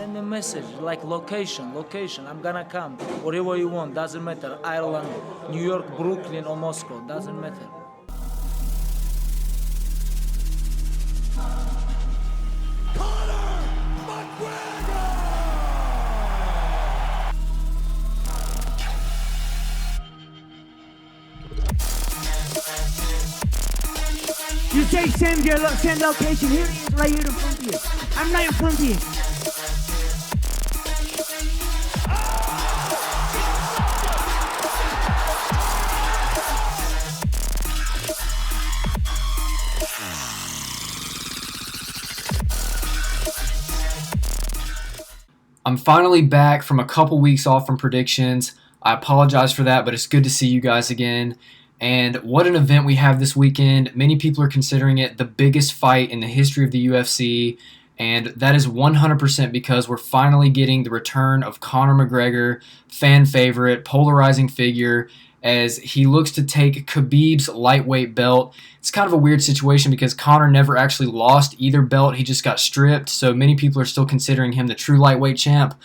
send me a message, like location, I'm gonna come. Whatever you want, doesn't matter. Ireland, New York, Brooklyn, or Moscow, doesn't matter. Conor McGregor! You say send location, here it is right here in front of you. I'm right in front of you. I'm finally back from a couple weeks off from predictions. I apologize for that, but it's good to see you guys again. And what an event we have this weekend. Many people are considering it the biggest fight in the history of the UFC, and that is 100% because we're finally getting the return of Conor McGregor, fan favorite, polarizing figure, as he looks to take Khabib's lightweight belt. It's kind of a weird situation because Conor never actually lost either belt. He just got stripped, so many people are still considering him the true lightweight champ,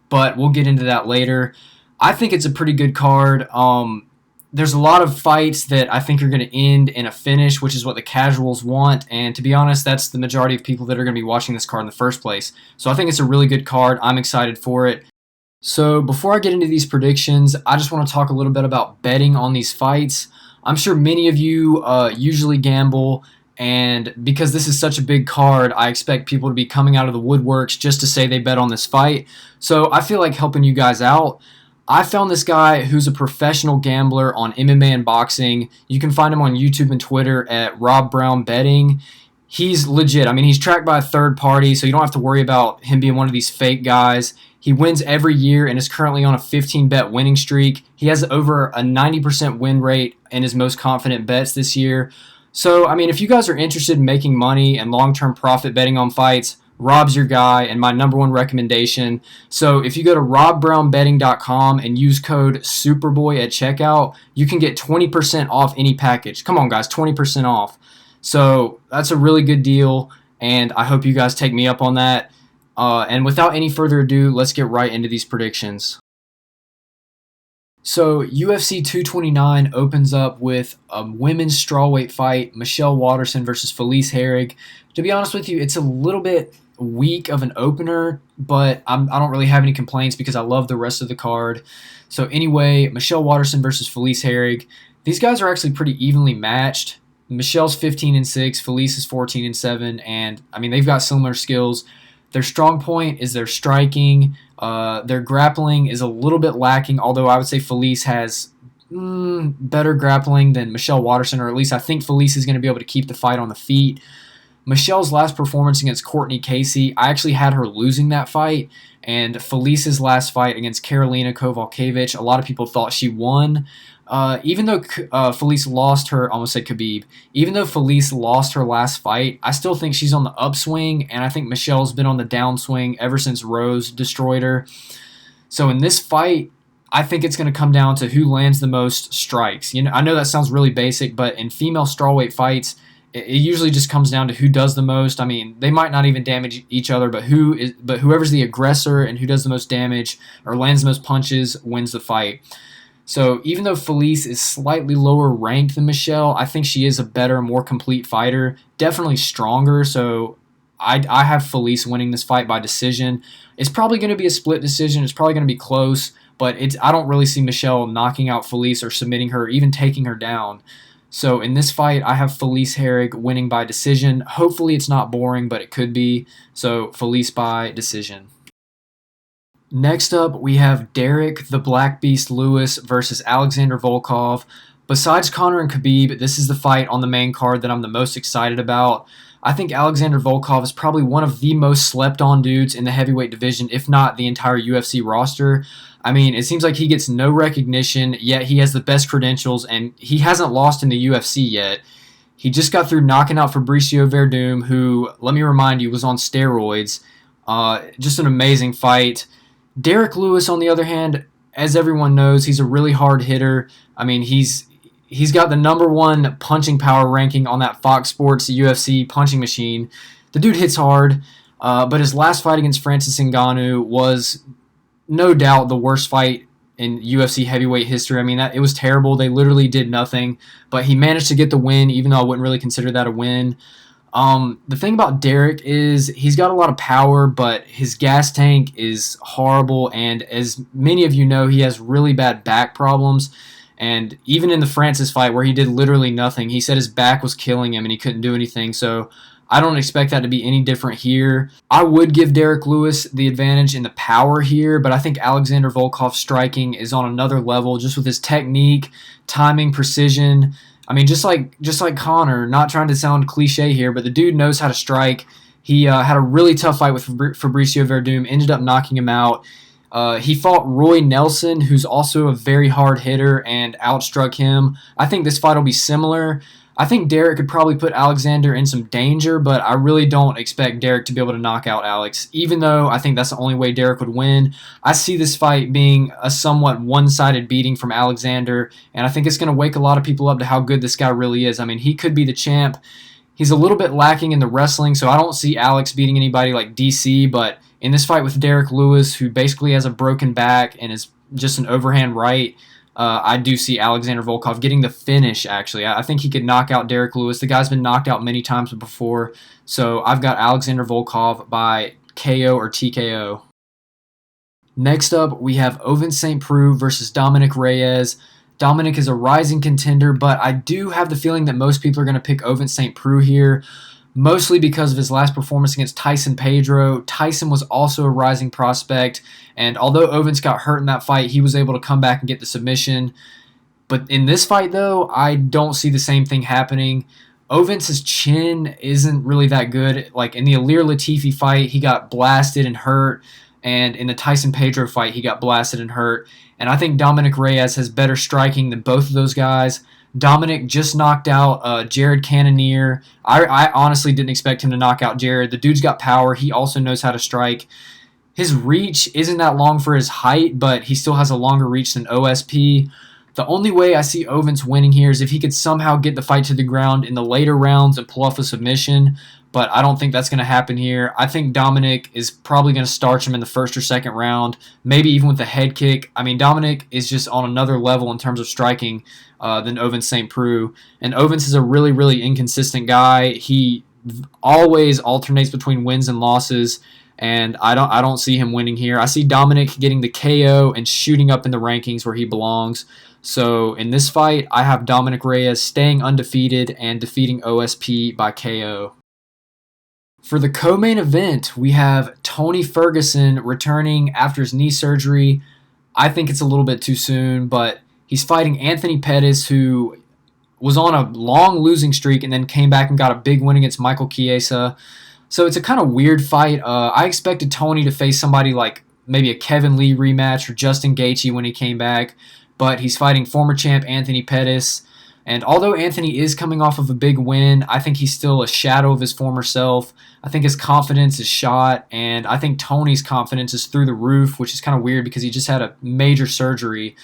but we'll get into that later. I think it's a pretty good card. There's a lot of fights that I think are going to end in a finish, which is what the casuals want, and to be honest, that's the majority of people that are going to be watching this card in the first place. So I think it's a really good card. I'm excited for it. So before I get into these predictions, I just want to talk a little bit about betting on these fights. I'm sure many of you usually gamble, and because this is such a big card, I expect people to be coming out of the woodworks just to say they bet on this fight. So I feel like helping you guys out. I found this guy who's a professional gambler on MMA and boxing. You can find him on YouTube and Twitter at Rob Brown Betting. He's legit. I mean, he's tracked by a third party, so you don't have to worry about him being one of these fake guys. He wins every year and is currently on a 15-bet winning streak. He has over a 90% win rate in his most confident bets this year. So, I mean, if you guys are interested in making money and long-term profit betting on fights, Rob's your guy and my number one recommendation. So if you go to robbrownbetting.com and use code SUPERBOY at checkout, you can get 20% off any package. Come on, guys, 20% off. So that's a really good deal, and I hope you guys take me up on that. And without any further ado, let's get right into these predictions. So UFC 229 opens up with a women's strawweight fight, Michelle Waterson versus Felice Herrig. To be honest with you, it's a little bit weak of an opener, but I don't really have any complaints because I love the rest of the card. So anyway, Michelle Waterson versus Felice Herrig. These guys are actually pretty evenly matched. Michelle's 15-6, Felice is 14-7, and I mean they've got similar skills. Their strong point is their striking. Their grappling is a little bit lacking, although I would say Felice has better grappling than Michelle Waterson, or at least I think Felice is going to be able to keep the fight on the feet. Michelle's last performance against Courtney Casey, I actually had her losing that fight, and Felice's last fight against Karolina Kowalkiewicz, a lot of people thought she won. Even though Felice lost her, I almost said Khabib, even though Felice lost her last fight, I still think she's on the upswing, and I think Michelle's been on the downswing ever since Rose destroyed her. So in this fight, I think it's going to come down to who lands the most strikes. You know, I know that sounds really basic, but in female strawweight fights, it usually just comes down to who does the most. I mean, they might not even damage each other, but whoever's the aggressor and who does the most damage or lands the most punches wins the fight. So even though Felice is slightly lower ranked than Michelle, I think she is a better, more complete fighter, definitely stronger. So I have Felice winning this fight by decision. It's probably going to be a split decision. It's probably going to be close, but I don't really see Michelle knocking out Felice or submitting her, or even taking her down. So in this fight, I have Felice Herrig winning by decision. Hopefully it's not boring, but it could be. So Felice by decision. Next up, we have Derrick the Black Beast Lewis versus Alexander Volkov. Besides Conor and Khabib, this is the fight on the main card that I'm the most excited about. I think Alexander Volkov is probably one of the most slept-on dudes in the heavyweight division, if not the entire UFC roster. I mean, it seems like he gets no recognition, yet he has the best credentials, and he hasn't lost in the UFC yet. He just got through knocking out Fabricio Verdum, who, let me remind you, was on steroids. Just an amazing fight. Derrick Lewis, on the other hand, as everyone knows, he's a really hard hitter. I mean, he's got the #1 punching power ranking on that Fox Sports UFC punching machine. The dude hits hard. But his last fight against Francis Ngannou was no doubt the worst fight in UFC heavyweight history. I mean, it was terrible. They literally did nothing, but he managed to get the win, even though I wouldn't really consider that a win. The thing about Derrick is he's got a lot of power, but his gas tank is horrible, and as many of you know, he has really bad back problems. And even in the Francis fight where he did literally nothing, he said his back was killing him and he couldn't do anything. So I don't expect that to be any different here. I would give Derrick Lewis the advantage in the power here, but I think Alexander Volkov's striking is on another level, just with his technique, timing, precision. I mean, just like Conor, not trying to sound cliche here, but the dude knows how to strike. He had a really tough fight with Fabricio Verdum, ended up knocking him out. He fought Roy Nelson, who's also a very hard hitter, and outstruck him. I think this fight will be similar. I think Derrick could probably put Alexander in some danger, but I really don't expect Derrick to be able to knock out Alex, even though I think that's the only way Derrick would win. I see this fight being a somewhat one-sided beating from Alexander, and I think it's going to wake a lot of people up to how good this guy really is. I mean, he could be the champ. He's a little bit lacking in the wrestling, so I don't see Alex beating anybody like DC, but in this fight with Derrick Lewis, who basically has a broken back and is just an overhand right, I do see Alexander Volkov getting the finish, actually. I think he could knock out Derrick Lewis. The guy's been knocked out many times before, so I've got Alexander Volkov by KO or TKO. Next up, we have Ovince St. Preaux versus Dominick Reyes. Dominick is a rising contender, but I do have the feeling that most people are going to pick Ovince St. Preaux here, mostly because of his last performance against Tyson Pedro. Tyson was also a rising prospect, and although Ovince got hurt in that fight, he was able to come back and get the submission. But in this fight, though, I don't see the same thing happening. Ovince's chin isn't really that good. Like in the Ilir Latifi fight, he got blasted and hurt, and in the Tyson Pedro fight, he got blasted and hurt. And I think Dominick Reyes has better striking than both of those guys. Dominick just knocked out Jared Cannonier. I honestly didn't expect him to knock out Jared. The dude's got power. He also knows how to strike. His reach isn't that long for his height, but he still has a longer reach than OSP. The only way I see Ovince winning here is if he could somehow get the fight to the ground in the later rounds and pull off a submission, but I don't think that's going to happen here. I think Dominick is probably going to starch him in the first or second round, maybe even with a head kick. I mean, Dominick is just on another level in terms of striking than Ovince St. Preaux. And Ovince is a really, really inconsistent guy. He always alternates between wins and losses, and I don't see him winning here. I see Dominick getting the KO and shooting up in the rankings where he belongs. So in this fight, I have Dominick Reyes staying undefeated and defeating OSP by KO. For the co-main event, we have Tony Ferguson returning after his knee surgery. I think it's a little bit too soon, but he's fighting Anthony Pettis, who was on a long losing streak and then came back and got a big win against Michael Chiesa. So it's a kind of weird fight. I expected Tony to face somebody like maybe a Kevin Lee rematch or Justin Gaethje when he came back, but he's fighting former champ Anthony Pettis. And although Anthony is coming off of a big win, I think he's still a shadow of his former self. I think his confidence is shot, and I think Tony's confidence is through the roof, which is kind of weird because he just had a major surgery.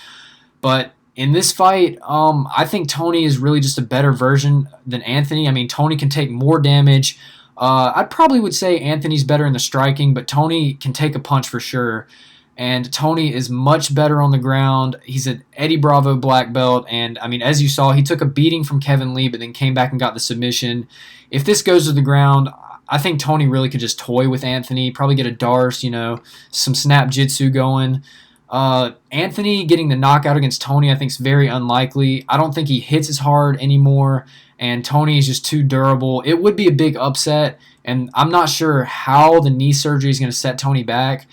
But in this fight, I think Tony is really just a better version than Anthony. I mean, Tony can take more damage. I probably would say Anthony's better in the striking, but Tony can take a punch for sure. And Tony is much better on the ground. He's an Eddie Bravo black belt. And, I mean, as you saw, he took a beating from Kevin Lee, but then came back and got the submission. If this goes to the ground, I think Tony really could just toy with Anthony, probably get a Darce, some snap jitsu going. Anthony getting the knockout against Tony, I think, is very unlikely. I don't think he hits as hard anymore, and Tony is just too durable. It would be a big upset, and I'm not sure how the knee surgery is going to set Tony back,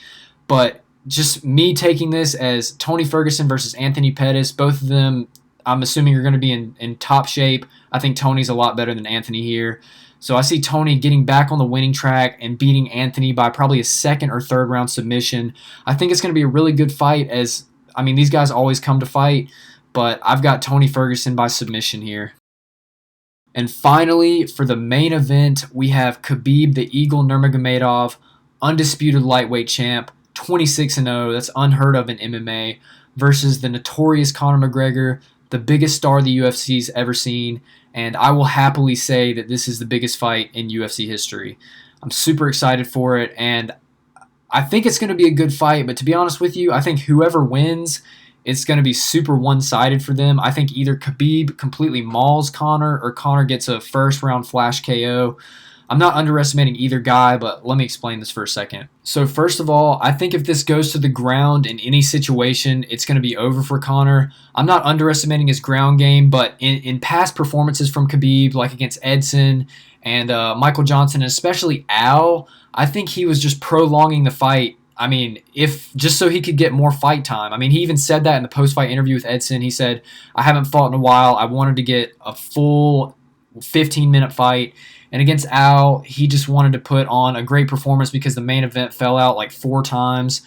but just me taking this as Tony Ferguson versus Anthony Pettis, both of them, I'm assuming, are going to be in top shape. I think Tony's a lot better than Anthony here. So I see Tony getting back on the winning track and beating Anthony by probably a second or third round submission. I think it's going to be a really good fight these guys always come to fight, but I've got Tony Ferguson by submission here. And finally, for the main event, we have Khabib the Eagle Nurmagomedov, undisputed lightweight champ, 26-0, that's unheard of in MMA, versus the notorious Conor McGregor, the biggest star the UFC's ever seen, and I will happily say that this is the biggest fight in UFC history. I'm super excited for it, and I think it's going to be a good fight. But to be honest with you, I think whoever wins, it's going to be super one-sided for them. I think either Khabib completely mauls Conor or Conor gets a first-round flash KO. I'm not underestimating either guy, but let me explain this for a second. So first of all, I think if this goes to the ground in any situation, it's going to be over for Conor. I'm not underestimating his ground game, but in past performances from Khabib, like against Edson and Michael Johnson, and especially Al, I think he was just prolonging the fight. I mean, if just so he could get more fight time. I mean, he even said that in the post-fight interview with Edson. He said, I haven't fought in a while. I wanted to get a full 15-minute fight. And against Al, he just wanted to put on a great performance because the main event fell out like 4 times.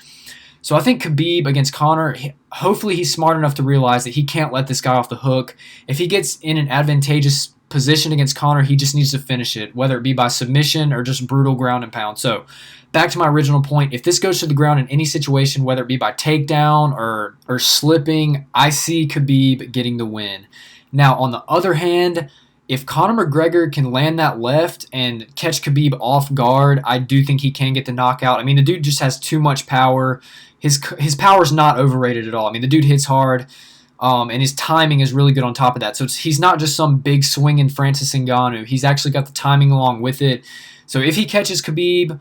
So I think Khabib against Conor, hopefully he's smart enough to realize that he can't let this guy off the hook. If he gets in an advantageous position against Conor, he just needs to finish it, whether it be by submission or just brutal ground and pound. So back to my original point, if this goes to the ground in any situation, whether it be by takedown or slipping, I see Khabib getting the win. Now, on the other hand, if Conor McGregor can land that left and catch Khabib off guard, I do think he can get the knockout. I mean, the dude just has too much power. His power is not overrated at all. I mean, the dude hits hard, and his timing is really good on top of that. So he's not just some big swinging Francis Ngannou. He's actually got the timing along with it. So if he catches Khabib,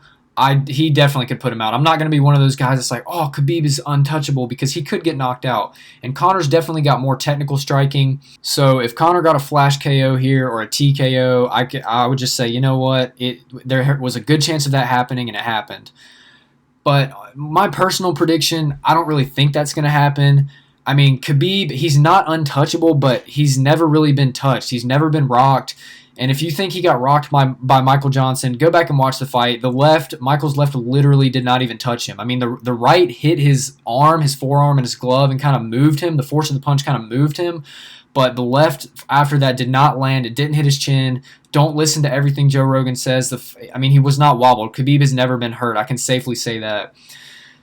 he definitely could put him out. I'm not going to be one of those guys that's like, oh, Khabib is untouchable, because he could get knocked out. And Conor's definitely got more technical striking. So if Conor got a flash KO here or a TKO, I would just say, you know what? There was a good chance of that happening, and it happened. But my personal prediction, I don't really think that's going to happen. I mean, Khabib, he's not untouchable, but he's never really been touched. He's never been rocked. And if you think he got rocked by Michael Johnson, go back and watch the fight. Michael's left literally did not even touch him. I mean, the right hit his arm, his forearm, and his glove and kind of moved him. The force of the punch kind of moved him. But the left after that did not land. It didn't hit his chin. Don't listen to everything Joe Rogan says. I mean, he was not wobbled. Khabib has never been hurt. I can safely say that.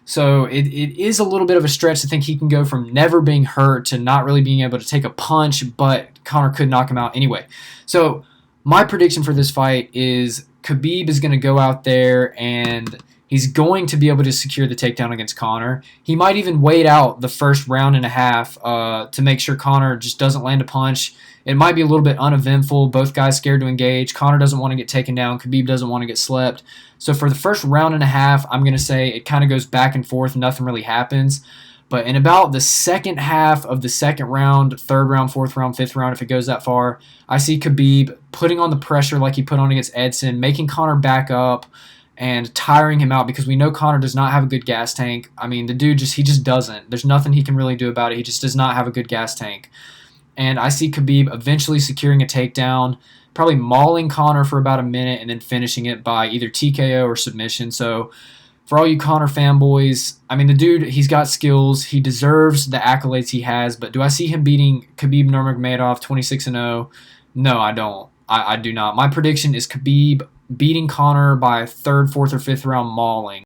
So it is a little bit of a stretch to think he can go from never being hurt to not really being able to take a punch, but Conor could knock him out anyway. So my prediction for this fight is Khabib is going to go out there and he's going to be able to secure the takedown against Conor. He might even wait out the first round and a half to make sure Conor just doesn't land a punch. It might be a little bit uneventful. Both guys scared to engage. Conor doesn't want to get taken down. Khabib doesn't want to get slept. So for the first round and a half, I'm going to say it kind of goes back and forth. Nothing really happens. But in about the second half of the second round, third round, fourth round, fifth round, if it goes that far, I see Khabib putting on the pressure like he put on against Edson, making Conor back up and tiring him out, because we know Conor does not have a good gas tank. I mean, the dude he just doesn't. There's nothing he can really do about it. He just does not have a good gas tank. And I see Khabib eventually securing a takedown, probably mauling Conor for about a minute and then finishing it by either TKO or submission. So for all you Conor fanboys, I mean, the dude, he's got skills. He deserves the accolades he has. But do I see him beating Khabib Nurmagomedov 26-0? No, I don't. I do not. My prediction is Khabib beating Conor by third, fourth, or fifth round mauling.